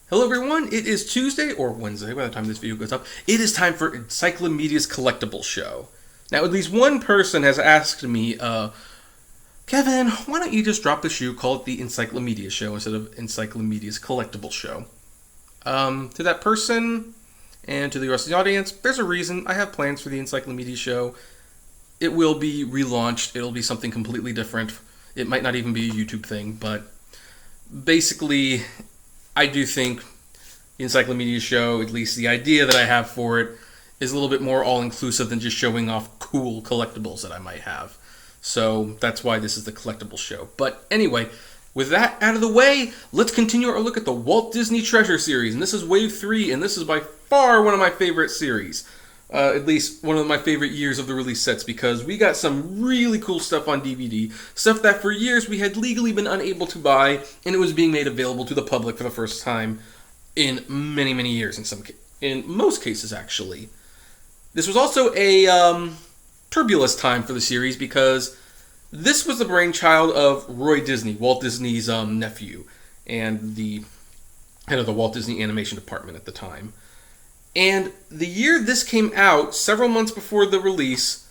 Hello everyone, it is Tuesday, or Wednesday by the time this video goes up. It is time for Encyclomedia's Collectibles show. Now at least one person has asked me, Kevin, why don't you just drop the shoe, call it the Encyclomedia show instead of Encyclomedia's Collectibles show? To that person, and to the rest of the audience, there's a reason. I have plans for the Encyclomedia show. It will be relaunched, it'll be something completely different. It might not even be a YouTube thing, but basically, I do think the Encyclomedia show, at least the idea that I have for it, is a little bit more all-inclusive than just showing off cool collectibles that I might have. So that's why this is the Collectibles show. But anyway, with that out of the way, let's continue our look at the Walt Disney Treasure series. And this is Wave 3, and this is by far one of my favorite series. At least one of my favorite years of the release sets, because we got some really cool stuff on DVD, stuff that for years we had legally been unable to buy, and it was being made available to the public for the first time in many, many years, in most cases, actually. This was also a turbulent time for the series, because this was the brainchild of Roy Disney, Walt Disney's nephew, and the head of the Walt Disney Animation Department at the time. And the year this came out, several months before the release,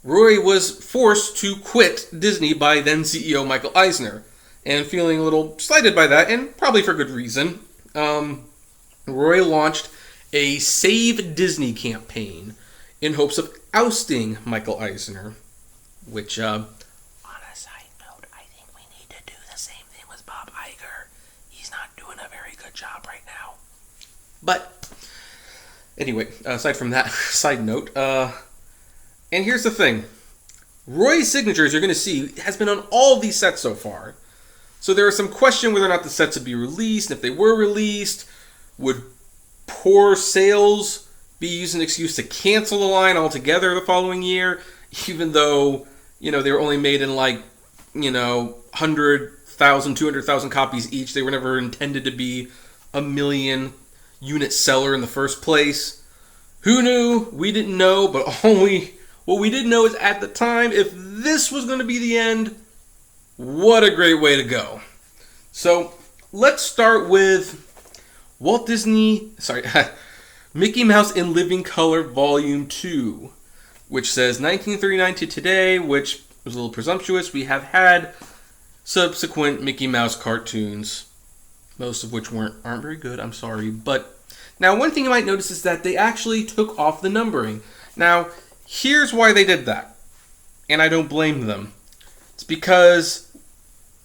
Roy was forced to quit Disney by then CEO Michael Eisner. And feeling a little slighted by that, and probably for good reason, Roy launched a Save Disney campaign in hopes of ousting Michael Eisner, which, on a side note, I think we need to do the same thing with Bob Iger. He's not doing a very good job right now. But anyway, aside from that side note, and here's the thing. Roy's signatures, you're going to see, has been on all these sets so far. So there is some question whether or not the sets would be released. And if they were released, would poor sales be used as an excuse to cancel the line altogether the following year? Even though, they were only made in 100,000, 200,000 copies each. They were never intended to be a million unit seller in the first place. Who knew? We didn't know, but what we did know is at the time, if this was going to be the end, what a great way to go. So let's start with Mickey Mouse in Living Color Volume 2, which says 1939 to today, which was a little presumptuous. We have had subsequent Mickey Mouse cartoons, most of which aren't very good, I'm sorry. But now one thing you might notice is that they actually took off the numbering. Now, here's why they did that, and I don't blame them. It's because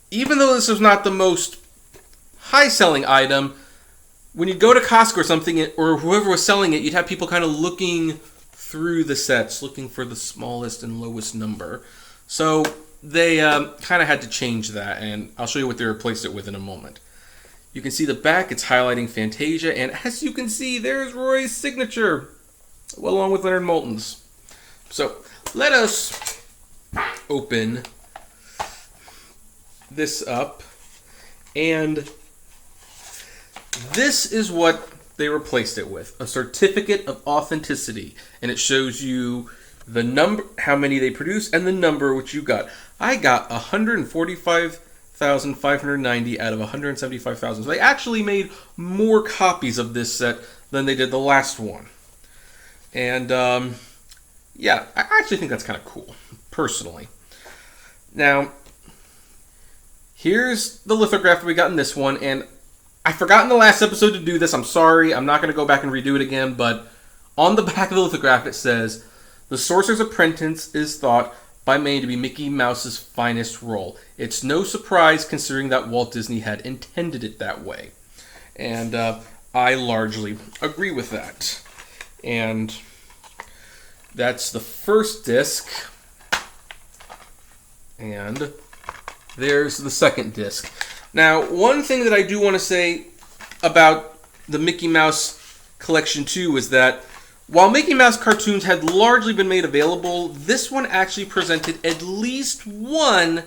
even though this was not the most high-selling item, when you go to Costco or something, or whoever was selling it, you'd have people kind of looking through the sets, looking for the smallest and lowest number. So they kind of had to change that, and I'll show you what they replaced it with in a moment. You can see the back, it's highlighting Fantasia, and as you can see, there's Roy's signature, along with Leonard Moulton's. So, let us open this up, and this is what they replaced it with, a certificate of authenticity, and it shows you the number, how many they produce, and the number which you got. I got 145,590 out of 175,000. So they actually made more copies of this set than they did the last one. And, yeah, I actually think that's kind of cool, personally. Now, here's the lithograph that we got in this one, and I forgot in the last episode to do this. I'm sorry. I'm not going to go back and redo it again, but on the back of the lithograph it says, "The Sorcerer's Apprentice is thought by many to be Mickey Mouse's finest role. It's no surprise considering that Walt Disney had intended it that way." And I largely agree with that. And that's the first disc. And there's the second disc. Now, one thing that I do want to say about the Mickey Mouse Collection 2 is that while Mickey Mouse cartoons had largely been made available, this one actually presented at least one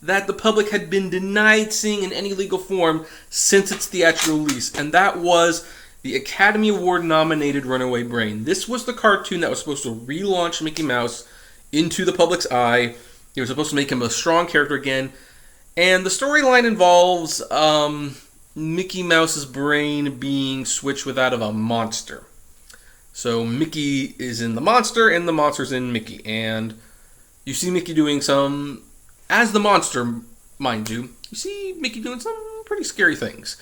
that the public had been denied seeing in any legal form since its theatrical release, and that was the Academy Award nominated Runaway Brain. This was the cartoon that was supposed to relaunch Mickey Mouse into the public's eye. It was supposed to make him a strong character again. And the storyline involves Mickey Mouse's brain being switched with that of a monster. So Mickey is in the monster, and the monster's in Mickey. And you see Mickey doing some, as the monster, mind you, you see Mickey doing some pretty scary things.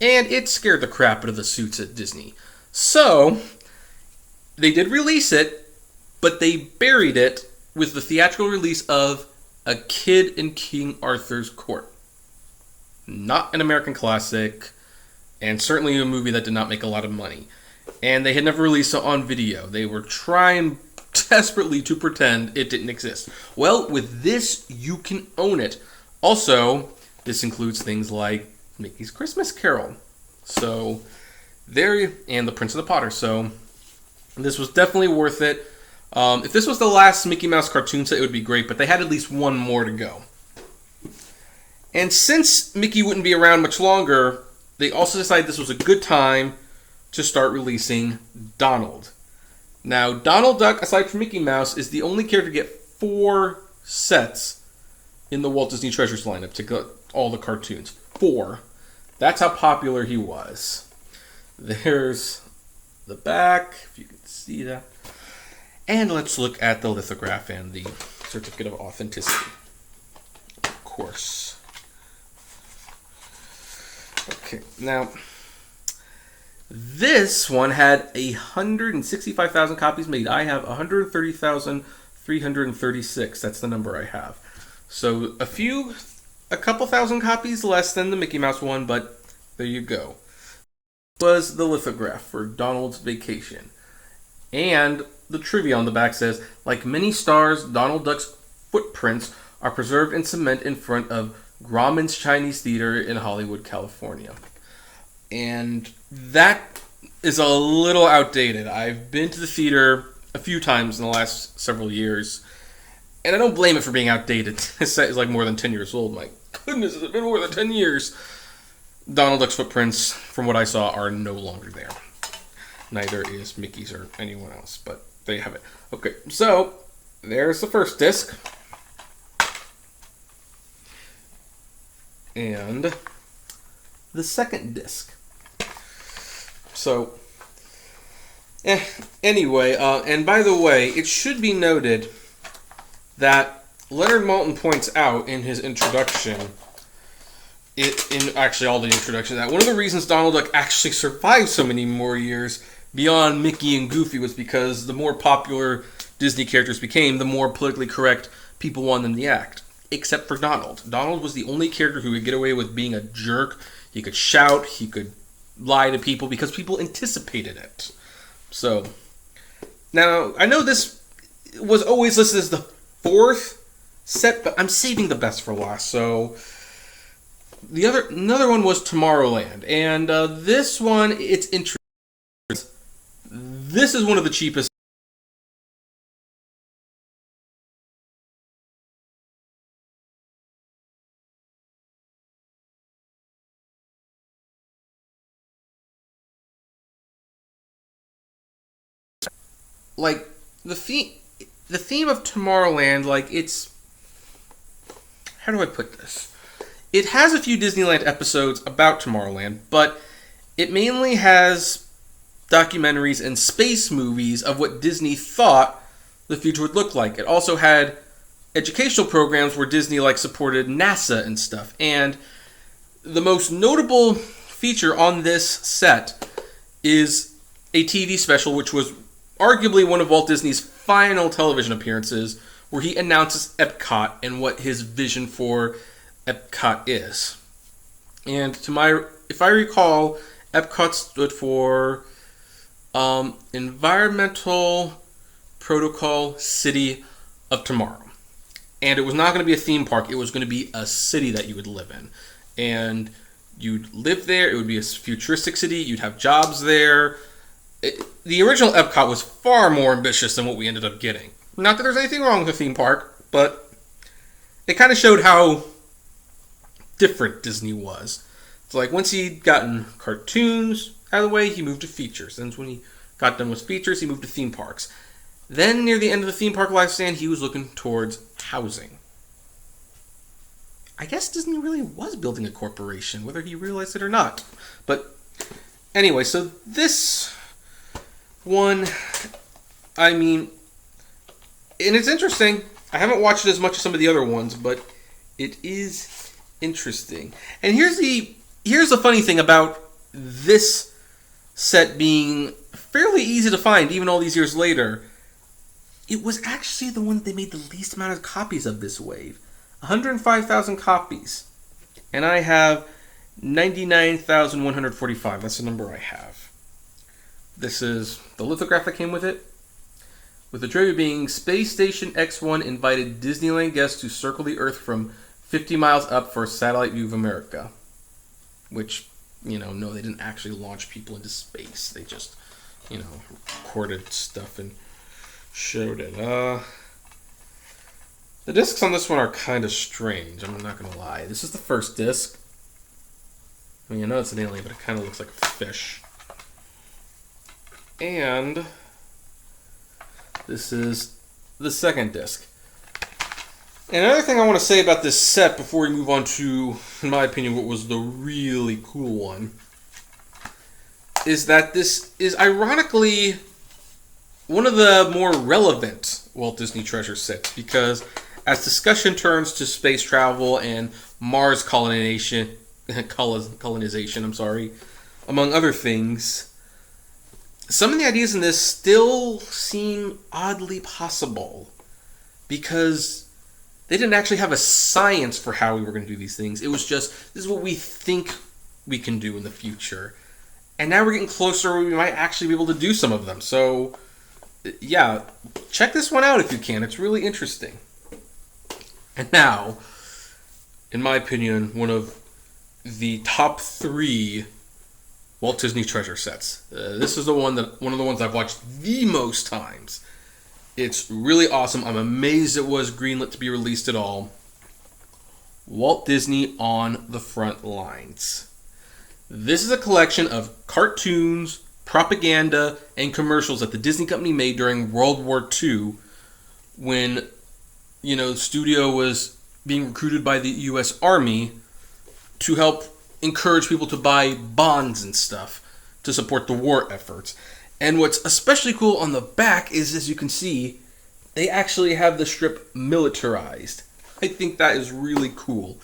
And it scared the crap out of the suits at Disney. So, they did release it, but they buried it with the theatrical release of A Kid in King Arthur's Court. Not an American classic, and certainly a movie that did not make a lot of money. And they had never released it on video. They were trying desperately to pretend it didn't exist. Well, with this, you can own it. Also, this includes things like Mickey's Christmas Carol. So, there, and The Prince of the Potter. So, this was definitely worth it. If this was the last Mickey Mouse cartoon set, it would be great, but they had at least one more to go. And since Mickey wouldn't be around much longer, they also decided this was a good time to start releasing Donald. Now, Donald Duck, aside from Mickey Mouse, is the only character to get 4 sets in the Walt Disney Treasures lineup to get all the cartoons. 4. That's how popular he was. There's the back, if you can see that. And let's look at the lithograph and the certificate of authenticity. Of course. Okay, now, this one had 165,000 copies made. I have 130,336. That's the number I have. So a couple thousand copies less than the Mickey Mouse one, but there you go. Was the lithograph for Donald's Vacation. And the trivia on the back says, like many stars, Donald Duck's footprints are preserved in cement in front of Grauman's Chinese Theater in Hollywood, California. And that is a little outdated. I've been to the theater a few times in the last several years, and I don't blame it for being outdated. This set is like more than 10 years old. My goodness, it's been more than 10 years. Donald Duck's footprints, from what I saw, are no longer there. Neither is Mickey's or anyone else, but there you have it. Okay, so there's the first disc. And the second disc. So, anyway, and by the way, it should be noted that Leonard Maltin points out in his introduction, in actually all the introduction, that one of the reasons Donald Duck actually survived so many more years beyond Mickey and Goofy was because the more popular Disney characters became, the more politically correct people wanted them to act. Except for Donald. Donald was the only character who could get away with being a jerk. He could shout, he could lie to people because people anticipated it. So, now, I know this was always listed as the 4th set, but I'm saving the best for last. So, another one was Tomorrowland. And this one, it's interesting. This is one of the cheapest. Like, the theme of Tomorrowland, like, it's... How do I put this? It has a few Disneyland episodes about Tomorrowland, but it mainly has documentaries and space movies of what Disney thought the future would look like. It also had educational programs where Disney, like, supported NASA and stuff. And the most notable feature on this set is a TV special, which was arguably one of Walt Disney's final television appearances, where he announces Epcot and what his vision for Epcot is. And if I recall, Epcot stood for Environmental Protocol City of Tomorrow. And it was not going to be a theme park, it was going to be a city that you would live in. And you'd live there, it would be a futuristic city, you'd have jobs there. The original Epcot was far more ambitious than what we ended up getting. Not that there's anything wrong with a theme park, but it kind of showed how different Disney was. It's like once he'd gotten cartoons out of the way, he moved to features. And when he got done with features, he moved to theme parks. Then near the end of the theme park lifespan, he was looking towards housing. I guess Disney really was building a corporation, whether he realized it or not. But anyway, so this one, I mean, and it's interesting. I haven't watched it as much as some of the other ones, but it is interesting. And here's the funny thing about this set being fairly easy to find, even all these years later. It was actually the one that they made the least amount of copies of this wave. 105,000 copies. And I have 99,145. That's the number I have. This is the lithograph that came with it. With the trivia being, Space Station X-1 invited Disneyland guests to circle the Earth from 50 miles up for a satellite view of America. Which, no, they didn't actually launch people into space. They just, recorded stuff and showed it. The discs on this one are kind of strange, I'm not going to lie. This is the first disc. I mean, I know it's an alien, but it kind of looks like a fish. And this is the second disc. And another thing I want to say about this set before we move on to, in my opinion, what was the really cool one, is that this is ironically one of the more relevant Walt Disney Treasure sets, because as discussion turns to space travel and Mars colonization, among other things, some of the ideas in this still seem oddly possible, because they didn't actually have a science for how we were going to do these things. It was just, this is what we think we can do in the future. And now we're getting closer where we might actually be able to do some of them. So, yeah, check this one out if you can. It's really interesting. And now, in my opinion, one of the top 3 Walt Disney Treasure sets. This is one of the ones I've watched the most times. It's really awesome. I'm amazed it was greenlit to be released at all. Walt Disney on the Front Lines. This is a collection of cartoons, propaganda, and commercials that the Disney Company made during World War II, when, the studio was being recruited by the U.S. Army to help encourage people to buy bonds and stuff to support the war efforts. And what's especially cool on the back is, as you can see, they actually have the strip militarized. I think that is really cool.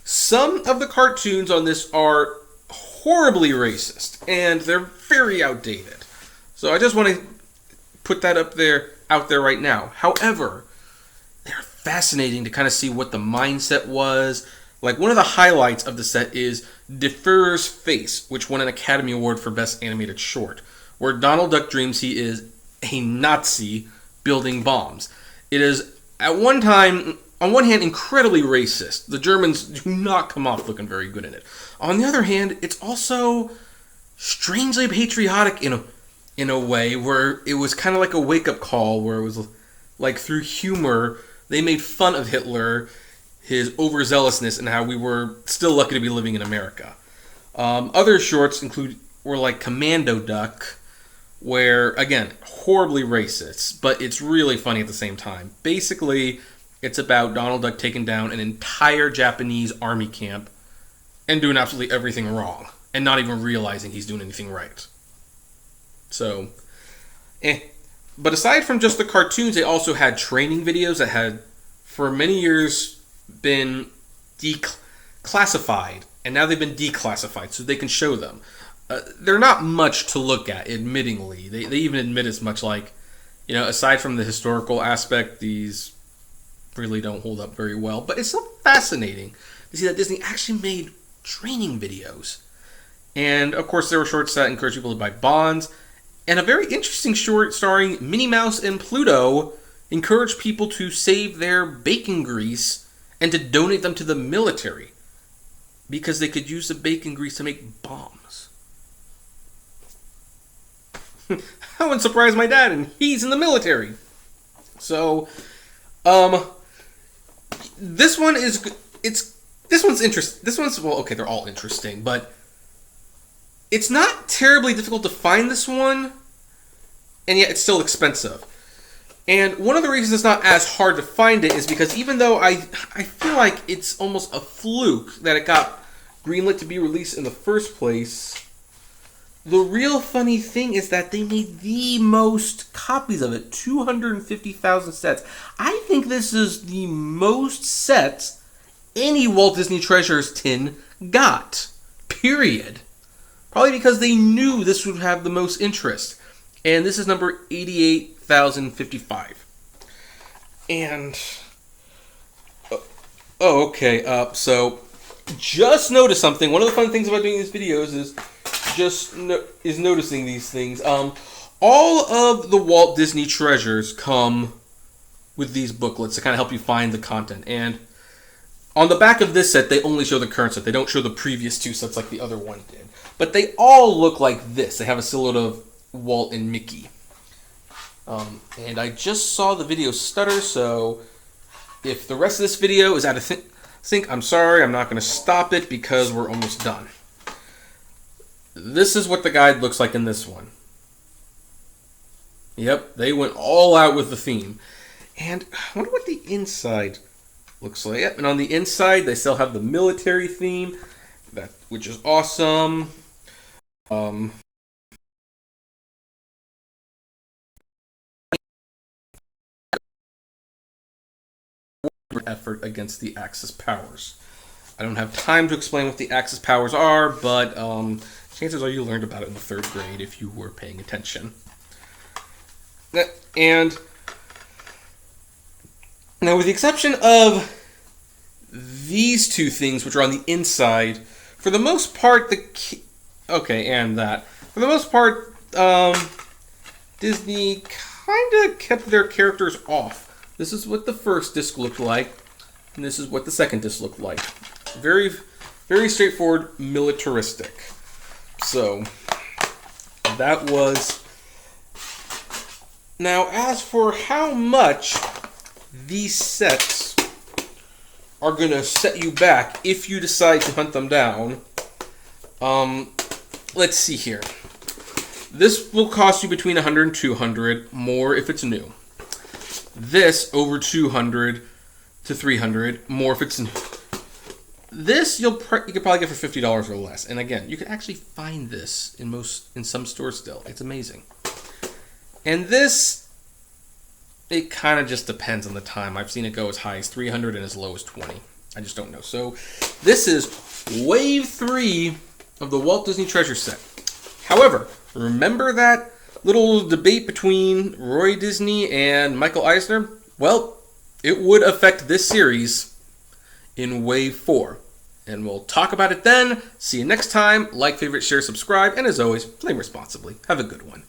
Some of the cartoons on this are horribly racist, and they're very outdated. So I just want to put that out there right now. However, they're fascinating to kind of see what the mindset was. Like, one of the highlights of the set is DeFuhrer's Face, which won an Academy Award for Best Animated Short, where Donald Duck dreams he is a Nazi building bombs. It is, at one time, on one hand, incredibly racist. The Germans do not come off looking very good in it. On the other hand, it's also strangely patriotic in a way, where it was kind of like a wake-up call, where it was like, through humor, they made fun of Hitler, his overzealousness, and how we were still lucky to be living in America. Other shorts were like Commando Duck, where, again, horribly racist, but it's really funny at the same time. Basically, it's about Donald Duck taking down an entire Japanese army camp and doing absolutely everything wrong, and not even realizing he's doing anything right. So, But aside from just the cartoons, they also had training videos that had, for many years, been declassified, and now they've been declassified, so they can show them. They're not much to look at, admittingly. They even admit as much, like, aside from the historical aspect, these really don't hold up very well. But it's so fascinating to see that Disney actually made training videos. And, of course, there were shorts that encouraged people to buy bonds. And a very interesting short starring Minnie Mouse and Pluto encouraged people to save their bacon grease and to donate them to the military, because they could use the bacon grease to make bombs. I wouldn't surprise my dad, and he's in the military. So, this one is, this one's interesting. Well, okay, they're all interesting, but it's not terribly difficult to find this one, and yet it's still expensive. And one of the reasons it's not as hard to find it is because even though I feel like it's almost a fluke that it got greenlit to be released in the first place, the real funny thing is that they made the most copies of it, 250,000 sets. I think this is the most sets any Walt Disney Treasures tin got, period. Probably because they knew this would have the most interest. And this is number 88,055. And, okay, so just notice something. One of the fun things about doing these videos is noticing these things. All of the Walt Disney Treasures come with these booklets to kind of help you find the content. And on the back of this set, they only show the current set. They don't show the previous two sets like the other one did. But they all look like this. They have a silhouette of Walt and Mickey. And I just saw the video stutter, so if the rest of this video is out of sync, I'm sorry. I'm not going to stop it because we're almost done. This is what the guide looks like in this one. Yep, they went all out with the theme. And I wonder what the inside looks like. Yep, and on the inside, they still have the military theme, which is awesome. Effort against the Axis powers. I don't have time to explain what the Axis powers are, but chances are you learned about it in the 3rd grade if you were paying attention. And now, with the exception of these two things, which are on the inside, for the most part, for the most part, Disney kind of kept their characters off. This is what the first disc looked like, and this is what the second disc looked like. Very, very straightforward, militaristic. So, that was... Now, as for how much these sets are going to set you back if you decide to hunt them down, let's see here. This will cost you between $100 and $200, more if it's new. This over $200 to $300, more if it's new. This you could probably get for $50 or less. And again, you can actually find this in some stores still. It's amazing. And this, it kind of just depends on the time. I've seen it go as high as $300 and as low as $20. I just don't know. So this is Wave 3 of the Walt Disney Treasure set. However, remember that little debate between Roy Disney and Michael Eisner? Well, it would affect this series in Wave 4. And we'll talk about it then. See you next time. Like, favorite, share, subscribe, and as always, play responsibly. Have a good one.